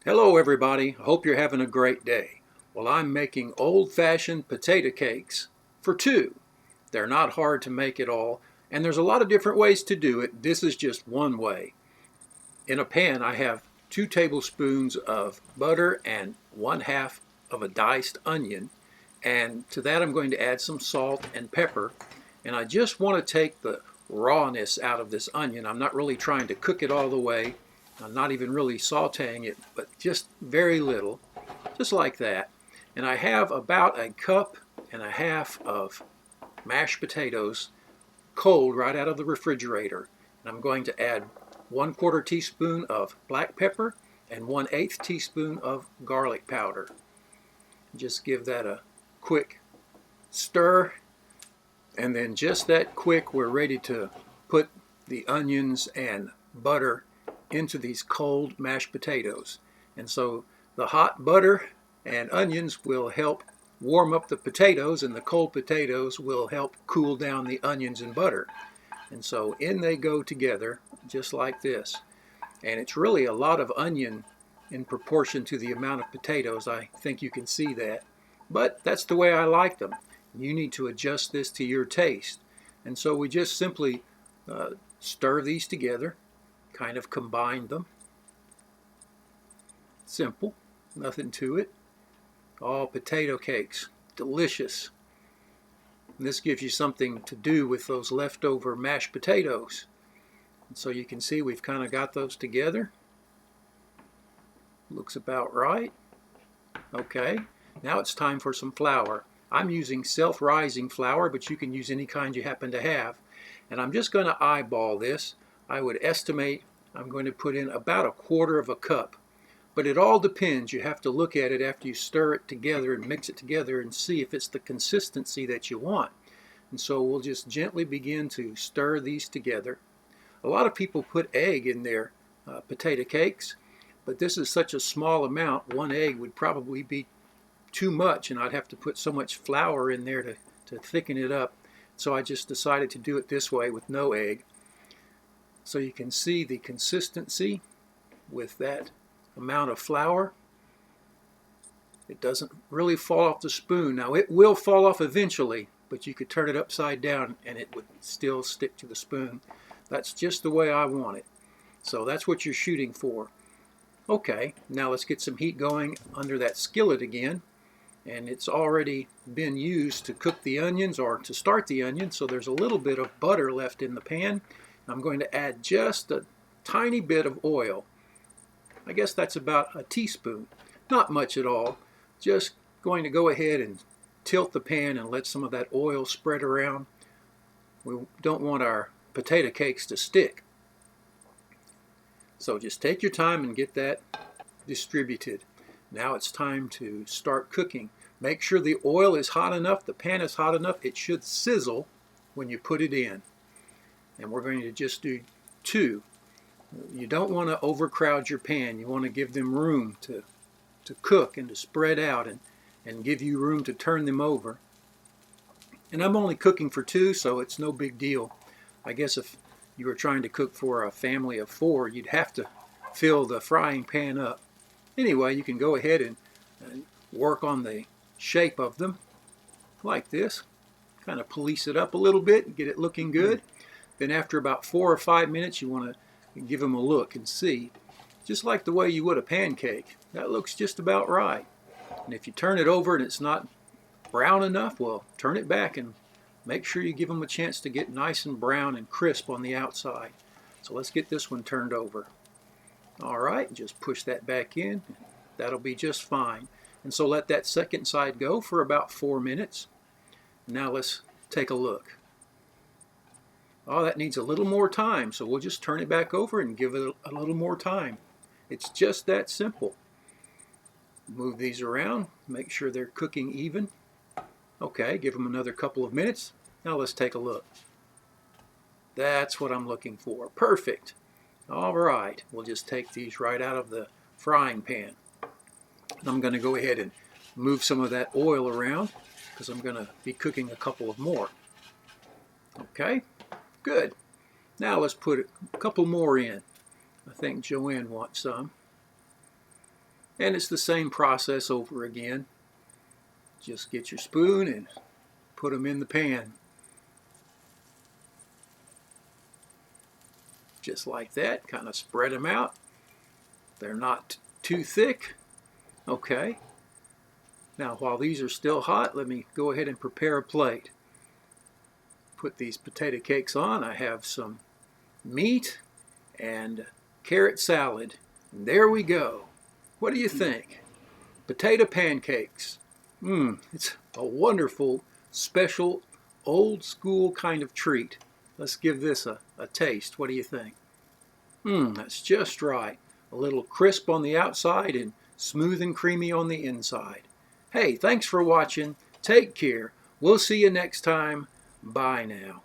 Hello everybody, I hope you're having a great day. Well, I'm making old-fashioned potato cakes for two. They're not hard to make at all, and there's a lot of different ways to do it. This is just one way. In a pan I have 2 tablespoons of butter and 1/2 of a diced onion, and to that I'm going to add some salt and pepper, and I just want to take the rawness out of this onion. I'm not really trying to cook it all the way. I'm not even really sauteing it, but just very little, just like that. And I have about 1.5 cups of mashed potatoes cold right out of the refrigerator. And I'm going to add 1/4 teaspoon of black pepper and 1/8 teaspoon of garlic powder. Just give that a quick stir, and then just that quick we're ready to put the onions and butter into these cold mashed potatoes. And so the hot butter and onions will help warm up the potatoes, and the cold potatoes will help cool down the onions and butter. And so in they go together just like this. And it's really a lot of onion in proportion to the amount of potatoes. I think you can see that. But that's the way I like them. You need to adjust this to your taste. And so we just simply stir these together, kind of combine them. Simple, nothing to it. All potato cakes, delicious. And this gives you something to do with those leftover mashed potatoes. And so you can see we've kind of got those together. Looks about right. Okay, now it's time for some flour. I'm using self-rising flour, but you can use any kind you happen to have. And I'm just going to eyeball this. I would estimate I'm going to put in about 1/4 cup. But it all depends. You have to look at it after you stir it together and mix it together and see if it's the consistency that you want. And so we'll just gently begin to stir these together. A lot of people put egg in their potato cakes, but this is such a small amount. 1 egg would probably be too much, and I'd have to put so much flour in there to thicken it up. So I just decided to do it this way with no egg. So you can see the consistency with that amount of flour. It doesn't really fall off the spoon. Now it will fall off eventually, but you could turn it upside down and it would still stick to the spoon. That's just the way I want it. So that's what you're shooting for. Okay, now let's get some heat going under that skillet again. And it's already been used to cook the onions or to start the onions, so there's a little bit of butter left in the pan. I'm going to add just a tiny bit of oil. I guess that's about a teaspoon. Not much at all. Just going to go ahead and tilt the pan and let some of that oil spread around. We don't want our potato cakes to stick. So just take your time and get that distributed. Now it's time to start cooking. Make sure the oil is hot enough, the pan is hot enough. It should sizzle when you put it in. And we're going to just do 2. You don't want to overcrowd your pan. You want to give them room to cook and to spread out and give you room to turn them over. And I'm only cooking for 2, so it's no big deal. I guess if you were trying to cook for a family of 4, you'd have to fill the frying pan up. Anyway, you can go ahead and work on the shape of them like this. Kind of police it up a little bit and get it looking good. Then after about 4 or 5 minutes, you want to give them a look and see, just like the way you would a pancake. That looks just about right. And if you turn it over and it's not brown enough, well, turn it back and make sure you give them a chance to get nice and brown and crisp on the outside. So let's get this one turned over. All right, just push that back in. That'll be just fine. And so let that second side go for about 4 minutes. Now let's take a look. Oh, that needs a little more time, so we'll just turn it back over and give it a little more time. It's just that simple. Move these around, make sure they're cooking even. Okay, give them another couple of minutes. Now let's take a look. That's what I'm looking for. Perfect. All right, we'll just take these right out of the frying pan. And I'm going to go ahead and move some of that oil around because I'm going to be cooking a couple of more. Okay, good. Now let's put a couple more in. I think Joanne wants some. And it's the same process over again. Just get your spoon and put them in the pan. Just like that, kind of spread them out. They're not too thick. Okay. Now while these are still hot, let me go ahead and prepare a plate. Put these potato cakes on. I have some meat and carrot salad. And there we go. What do you think? Potato pancakes. It's a wonderful, special, old school kind of treat. Let's give this a taste. What do you think? That's just right. A little crisp on the outside and smooth and creamy on the inside. Hey, thanks for watching. Take care. We'll see you next time. Bye now.